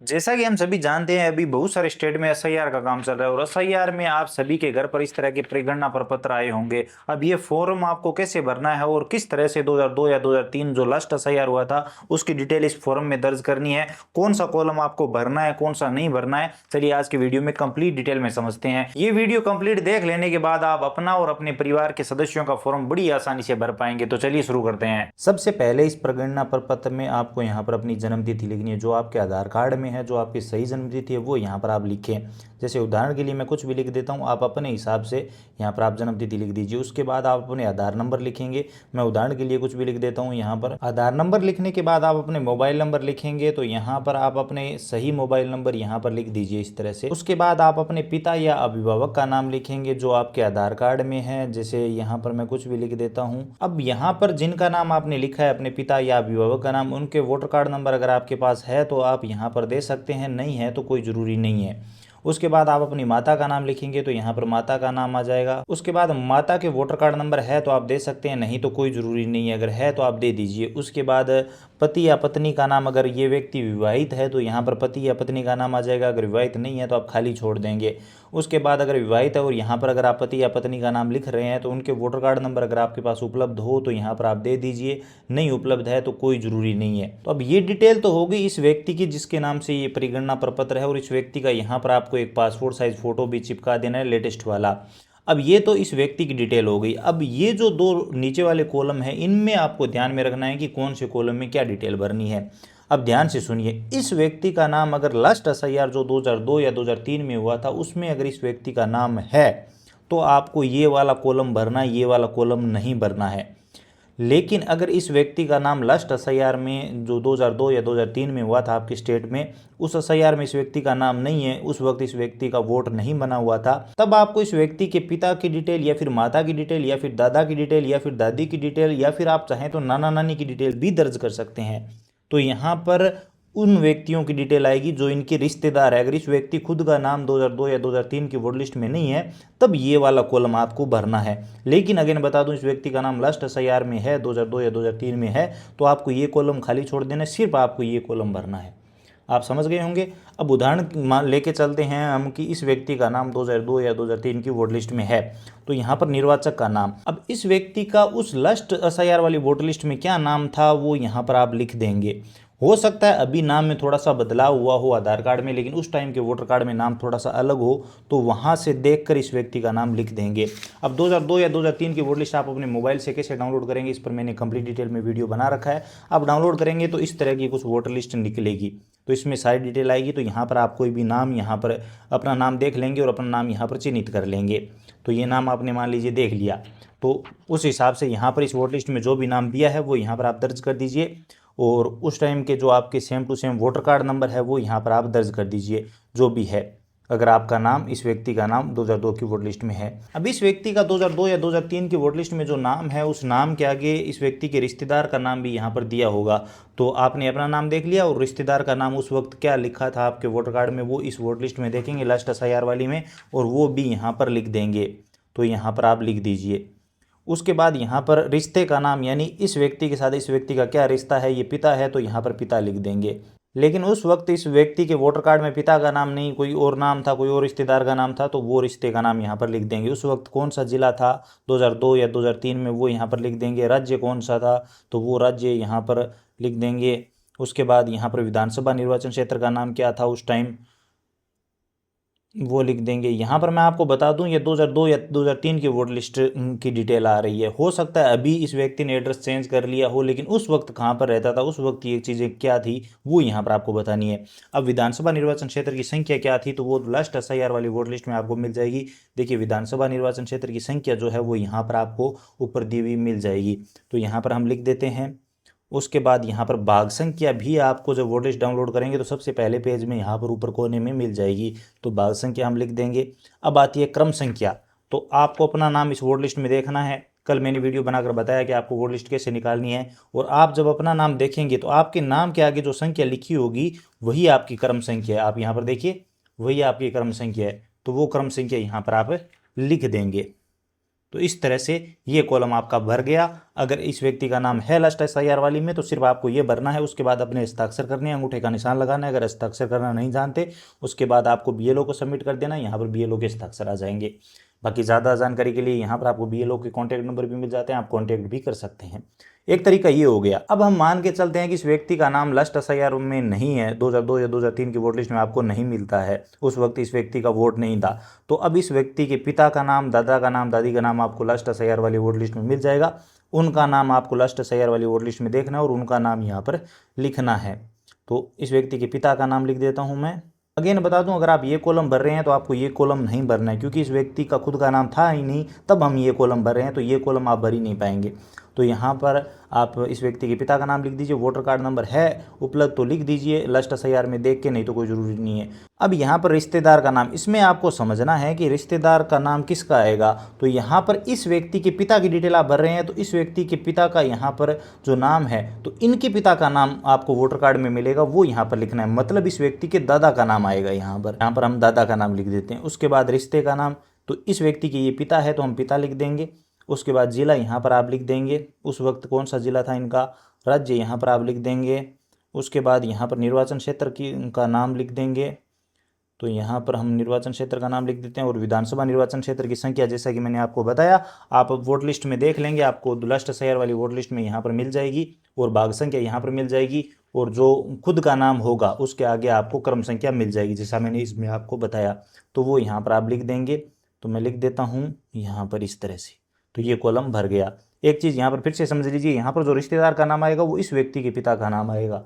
जैसा कि हम सभी जानते हैं, अभी बहुत सारे स्टेट में एसआईआर का काम चल रहा है और एसआईआर में आप सभी के घर पर इस तरह के परिगणना प्रपत्र आए होंगे। अब ये फॉर्म आपको कैसे भरना है और किस तरह से 2002 या 2003 जो लास्ट एसआईआर हुआ था उसकी डिटेल इस फॉर्म में दर्ज करनी है, कौन सा कॉलम आपको भरना है, कौन सा नहीं भरना है, चलिए आज की वीडियो में कंप्लीट डिटेल में समझते हैं। ये वीडियो कंप्लीट देख लेने के बाद आप अपना और अपने परिवार के सदस्यों का फॉर्म बड़ी आसानी से भर पाएंगे। तो चलिए शुरू करते हैं। सबसे पहले इस परिगणना प्रपत्र में आपको यहाँ पर अपनी जन्म तिथि लिखनी है, जो आपके आधार कार्ड में है, जो आपकी सही जन्म तिथि है वो यहाँ पर आप लिखें। जैसे उदाहरण के लिए मैं कुछ भी लिख देता हूँ, आप अपने हिसाब से यहाँ पर आप जन्म तिथि लिख दीजिए। उसके बाद आप अपने आधार नंबर लिखेंगे। मैं उदाहरण के लिए कुछ भी लिख देता हूँ। यहाँ पर आधार नंबर लिखने के बाद आप अपने मोबाइल नंबर लिखेंगे, तो यहाँ पर आप अपने सही मोबाइल नंबर यहाँ पर लिख दीजिए इस तरह से। उसके बाद आप अपने पिता या अभिभावक का नाम लिखेंगे जो आपके आधार कार्ड में है। जैसे यहाँ पर मैं कुछ भी लिख देता हूँ। अब यहाँ पर जिनका नाम आपने लिखा है अपने पिता या अभिभावक का नाम, उनके वोटर कार्ड नंबर अगर आपके पास है तो आप यहाँ पर दे सकते हैं, नहीं है तो कोई ज़रूरी नहीं है। उसके बाद आप अपनी माता का नाम लिखेंगे तो यहाँ पर माता का नाम आ जाएगा। उसके बाद माता के वोटर कार्ड नंबर है तो आप दे सकते हैं, नहीं तो कोई ज़रूरी नहीं है, अगर है तो आप दे दीजिए। उसके बाद पति या पत्नी का नाम, अगर ये व्यक्ति विवाहित है तो यहाँ पर पति या पत्नी का नाम आ जाएगा, अगर विवाहित नहीं है तो आप खाली छोड़ देंगे। उसके बाद अगर विवाहित है और यहाँ पर अगर आप पति या पत्नी का नाम लिख रहे हैं तो उनके वोटर कार्ड नंबर अगर आपके पास उपलब्ध हो तो यहाँ पर आप दे दीजिए, नहीं उपलब्ध है तो कोई ज़रूरी नहीं है। तो अब ये डिटेल तो हो गई इस व्यक्ति की जिसके नाम से ये परिगणना प्रपत्र है, और इस व्यक्ति का यहाँ पर आपको एक पासपोर्ट साइज फ़ोटो भी चिपका देना है, लेटेस्ट वाला। अब ये तो इस व्यक्ति की डिटेल हो गई। अब ये जो दो नीचे वाले कॉलम है इनमें आपको ध्यान में रखना है कि कौन से कॉलम में क्या डिटेल भरनी है। अब ध्यान से सुनिए, इस व्यक्ति का नाम अगर लास्ट एसआईआर जो 2002 या 2003 में हुआ था उसमें अगर इस व्यक्ति का नाम है तो आपको ये वाला कॉलम भरना है, ये वाला कॉलम नहीं भरना है। लेकिन अगर इस व्यक्ति का नाम लास्ट एसआईआर में जो 2002 या 2003 में हुआ था आपके स्टेट में, उस एसआईआर में इस व्यक्ति का नाम नहीं है, उस वक्त इस व्यक्ति का वोट नहीं बना हुआ था, तब आपको इस व्यक्ति के पिता की डिटेल या फिर माता की डिटेल या फिर दादा की डिटेल या फिर दादी की डिटेल या फिर आप चाहें तो नाना नानी की डिटेल भी दर्ज कर सकते हैं। तो यहाँ पर उन व्यक्तियों की डिटेल आएगी जो इनके रिश्तेदार है। अगर इस व्यक्ति खुद का नाम 2002 या 2003 की वोट लिस्ट में नहीं है तब ये वाला कॉलम आपको भरना है। लेकिन अगेन बता दूं, इस व्यक्ति का नाम लास्ट एसआईआर में है, 2002 या 2003 में है, तो आपको ये कॉलम खाली छोड़ देना है, सिर्फ आपको ये कॉलम भरना है। आप समझ गए होंगे। अब उदाहरण लेके चलते हैं हम कि इस व्यक्ति का नाम 2002 या 2003 की वोट लिस्ट में है, तो यहाँ पर निर्वाचक का नाम, अब इस व्यक्ति का उस लास्ट एसआईआर वाली वोट लिस्ट में क्या नाम था वो यहाँ पर आप लिख देंगे। हो सकता है अभी नाम में थोड़ा सा बदलाव हुआ हो आधार कार्ड में, लेकिन उस टाइम के वोटर कार्ड में नाम थोड़ा सा अलग हो तो वहाँ से देखकर इस व्यक्ति का नाम लिख देंगे। अब 2002 या 2003 की वोट लिस्ट आप अपने मोबाइल से कैसे डाउनलोड करेंगे, इस पर मैंने कंप्लीट डिटेल में वीडियो बना रखा है। आप डाउनलोड करेंगे तो इस तरह की कुछ वोटर लिस्ट निकलेगी, तो इसमें सारी डिटेल आएगी। तो यहाँ पर आप कोई भी नाम यहाँ पर अपना नाम देख लेंगे और अपना नाम यहाँ पर चिन्हित कर लेंगे। तो ये नाम आपने मान लीजिए देख लिया, तो उस हिसाब से यहाँ पर इस वोट लिस्ट में जो भी नाम दिया है वो यहाँ पर आप दर्ज कर दीजिए, और उस टाइम के जो आपके same to same voter card number है वो यहाँ पर आप दर्ज कर दीजिए जो भी है, अगर आपका नाम इस व्यक्ति का नाम 2002 की वोट लिस्ट में है। अब इस व्यक्ति का 2002 या 2003 की वोट लिस्ट में जो नाम है उस नाम के आगे इस व्यक्ति के रिश्तेदार का नाम भी यहाँ पर दिया होगा। तो आपने अपना नाम देख लिया और रिश्तेदार का नाम उस वक्त क्या लिखा था आपके वोटर कार्ड में वो इस वोट लिस्ट में देखेंगे लास्ट एसआईआर वाली में, और वो भी यहाँ पर लिख देंगे। तो यहाँ पर आप लिख दीजिए। उसके बाद यहाँ पर रिश्ते का नाम, यानी इस व्यक्ति के साथ इस व्यक्ति का क्या रिश्ता है, ये पिता है तो यहाँ पर पिता लिख देंगे। लेकिन उस वक्त इस व्यक्ति के वोटर कार्ड में पिता का नाम नहीं, कोई और नाम था, कोई और रिश्तेदार का नाम था, तो वो रिश्ते का नाम यहाँ पर लिख देंगे। उस वक्त कौन सा जिला था 2002 या 2003 में वो यहाँ पर लिख देंगे। राज्य कौन सा था तो वो राज्य यहाँ पर लिख देंगे। उसके बाद यहाँ पर विधानसभा निर्वाचन क्षेत्र का नाम क्या था उस टाइम वो लिख देंगे। यहाँ पर मैं आपको बता दूं ये 2002 या 2003 की वोट लिस्ट की डिटेल आ रही है। हो सकता है अभी इस व्यक्ति ने एड्रेस चेंज कर लिया हो, लेकिन उस वक्त कहाँ पर रहता था, उस वक्त ये चीज़ें क्या थी वो यहाँ पर आपको बतानी है। अब विधानसभा निर्वाचन क्षेत्र की संख्या क्या थी तो वो लास्ट एसआईआर वाली वोट लिस्ट में आपको मिल जाएगी। देखिए विधानसभा निर्वाचन क्षेत्र की संख्या जो है वो यहाँ पर आपको ऊपर दी हुई मिल जाएगी, तो यहाँ पर हम लिख देते हैं। उसके बाद यहाँ पर भाग संख्या भी आपको जब वोट लिस्ट डाउनलोड करेंगे तो सबसे पहले पेज में यहाँ पर ऊपर कोने में मिल जाएगी, तो भाग संख्या हम लिख देंगे। अब आती है क्रम संख्या, तो आपको अपना नाम इस वोट लिस्ट में देखना है। कल मैंने वीडियो बनाकर बताया कि आपको वोट लिस्ट कैसे निकालनी है, और आप जब अपना नाम देखेंगे तो आपके नाम के आगे जो संख्या लिखी होगी वही आपकी क्रम संख्या है। आप यहाँ पर देखिए वही आपकी क्रम संख्या है, तो वो क्रम संख्या यहाँ पर आप लिख देंगे। तो इस तरह से ये कॉलम आपका भर गया। अगर इस व्यक्ति का नाम है लास्ट SIR वाली में तो सिर्फ आपको ये भरना है, उसके बाद अपने हस्ताक्षर करने, अंगूठे का निशान लगाना है। अगर हस्ताक्षर करना नहीं जानते उसके बाद आपको BLO को सबमिट कर देना, यहाँ पर BLO के हस्ताक्षर आ जाएंगे। बाकी ज़्यादा जानकारी के लिए यहाँ पर आपको BLO के कॉन्टैक्ट नंबर भी मिल जाते हैं, आप कॉन्टैक्ट भी कर सकते हैं। एक तरीका ये हो गया। अब हम मान के चलते हैं कि इस व्यक्ति का नाम लास्ट SIR में नहीं है, 2002 या 2003 की वोट लिस्ट में आपको नहीं मिलता है, उस वक्त इस व्यक्ति का वोट नहीं था, तो अब इस व्यक्ति के पिता का नाम, दादा का नाम, दादी का नाम आपको लास्ट SIR वाली वोट लिस्ट में मिल जाएगा। उनका नाम आपको लास्ट SIR वाली वोट लिस्ट में देखना है और उनका नाम यहाँ पर लिखना है। तो इस व्यक्ति के पिता का नाम लिख देता हूँ मैं। अगेन बता दूं, अगर आप ये कॉलम भर रहे हैं तो आपको ये कॉलम नहीं भरना है, क्योंकि इस व्यक्ति का खुद का नाम था ही नहीं, तब हम ये कॉलम भर रहे हैं, तो ये कॉलम आप भर ही नहीं पाएंगे। तो यहाँ पर आप इस व्यक्ति के पिता का नाम लिख दीजिए, वोटर कार्ड नंबर है उपलब्ध तो लिख दीजिए, लास्ट SIR में देख के, नहीं तो कोई ज़रूरी नहीं है। अब यहाँ पर रिश्तेदार का नाम, इसमें आपको समझना है कि रिश्तेदार का नाम किसका आएगा। तो यहाँ पर इस व्यक्ति के पिता की डिटेल आप भर रहे हैं, तो इस व्यक्ति के पिता का यहाँ पर जो नाम है, तो इनके पिता का नाम आपको वोटर कार्ड में मिलेगा, वो यहाँ पर लिखना है। मतलब इस व्यक्ति के दादा का नाम आएगा यहाँ पर हम दादा का नाम लिख देते हैं। उसके बाद रिश्ते का नाम, तो इस व्यक्ति के ये पिता है तो हम पिता लिख देंगे। उसके बाद ज़िला यहाँ पर आप लिख देंगे, उस वक्त कौन सा ज़िला था इनका, राज्य यहाँ पर आप लिख देंगे। उसके बाद यहाँ पर निर्वाचन क्षेत्र की का नाम लिख देंगे, तो यहाँ पर हम निर्वाचन क्षेत्र का नाम लिख देते हैं। और विधानसभा निर्वाचन क्षेत्र की संख्या, जैसा कि मैंने आपको बताया, आप वोट लिस्ट में देख लेंगे, आपको लास्ट SIR वाली वोट लिस्ट में यहाँ पर मिल जाएगी, और भाग संख्या यहाँ पर मिल जाएगी, और जो खुद का नाम होगा उसके आगे आपको क्रम संख्या मिल जाएगी, जैसा मैंने इसमें आपको बताया, तो वो यहाँ पर आप लिख देंगे। तो मैं लिख देता हूँ यहाँ पर इस तरह से, तो ये कॉलम भर गया। एक चीज़ यहाँ पर फिर से समझ लीजिए, यहाँ पर जो रिश्तेदार का नाम आएगा वो इस व्यक्ति के पिता का नाम आएगा,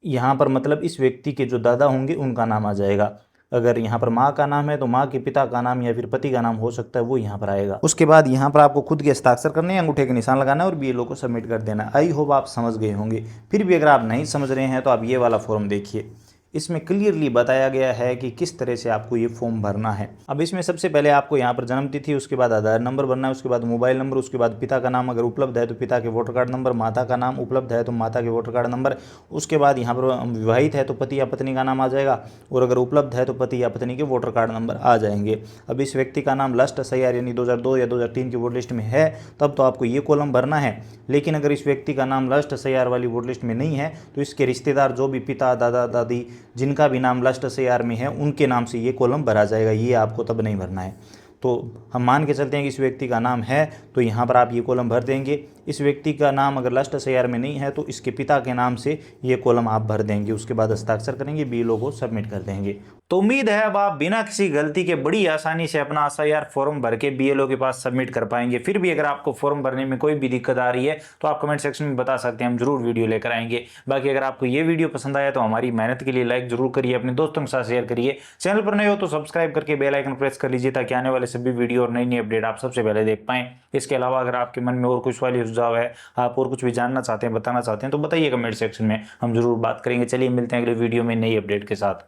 यहाँ पर मतलब इस व्यक्ति के जो दादा होंगे उनका नाम आ जाएगा। अगर यहाँ पर माँ का नाम है तो माँ के पिता का नाम या फिर पति का नाम हो सकता है, वो यहाँ पर आएगा। उसके बाद यहाँ पर आपको खुद के हस्ताक्षर करने हैं, अंगूठे के निशान लगाना है और BLO को सबमिट कर देना है। आई होप आप समझ गए होंगे। फिर भी अगर आप नहीं समझ रहे हैं तो आप ये वाला फॉर्म देखिए, इसमें क्लियरली बताया गया है कि किस तरह से आपको ये फॉर्म भरना है। अब इसमें सबसे पहले आपको यहाँ पर जन्म तिथि, उसके बाद आधार नंबर भरना है, उसके बाद मोबाइल नंबर, उसके बाद पिता का नाम अगर उपलब्ध है तो पिता के वोटर कार्ड नंबर, माता का नाम उपलब्ध है तो माता के वोटर कार्ड नंबर, उसके बाद यहाँ पर विवाहित है तो पति या पत्नी का नाम आ जाएगा, और अगर उपलब्ध है तो पति या पत्नी के वोटर कार्ड नंबर आ जाएंगे। अब इस व्यक्ति का नाम लास्ट SIR यानी 2002 या 2003 की वोट लिस्ट में है तब तो आपको ये कॉलम भरना है। लेकिन अगर इस व्यक्ति का नाम लास्ट SIR वाली वोट लिस्ट में नहीं है तो इसके रिश्तेदार जो भी पिता, दादा, दादी, जिनका भी नाम लास्ट SIR में है उनके नाम से ये कॉलम भरा जाएगा, ये आपको तब नहीं भरना है। तो हम मान के चलते हैं कि इस व्यक्ति का नाम है तो यहाँ पर आप ये कॉलम भर देंगे। इस व्यक्ति का नाम अगर लास्ट SIR में नहीं है तो इसके पिता के नाम से ये कॉलम आप भर देंगे, उसके बाद हस्ताक्षर करेंगे, BLO को सबमिट कर देंगे। तो उम्मीद है अब आप बिना किसी गलती के बड़ी आसानी से अपना SIR फॉर्म भर के BLO के पास सबमिट कर पाएंगे। फिर भी अगर आपको फॉर्म भरने में कोई भी दिक्कत आ रही है तो आप कमेंट सेक्शन में बता सकते हैं, हम जरूर वीडियो लेकर आएंगे। बाकी अगर आपको ये वीडियो पसंद आया तो हमारी मेहनत के लिए लाइक जरूर करिए, अपने दोस्तों के साथ शेयर करिए। चैनल पर नए हो तो सब्सक्राइब करके बेल आइकन प्रेस कर लीजिए ताकि आने वाले सभी वीडियो और नई नई अपडेट आप सबसे पहले देख पाएं। इसके अलावा अगर आपके मन में और कुछ सवाल या सुझाव है, आप और कुछ भी जानना चाहते हैं, बताना चाहते हैं, तो बताइए कमेंट सेक्शन में, हम जरूर बात करेंगे। चलिए मिलते हैं अगले वीडियो में नई अपडेट के साथ।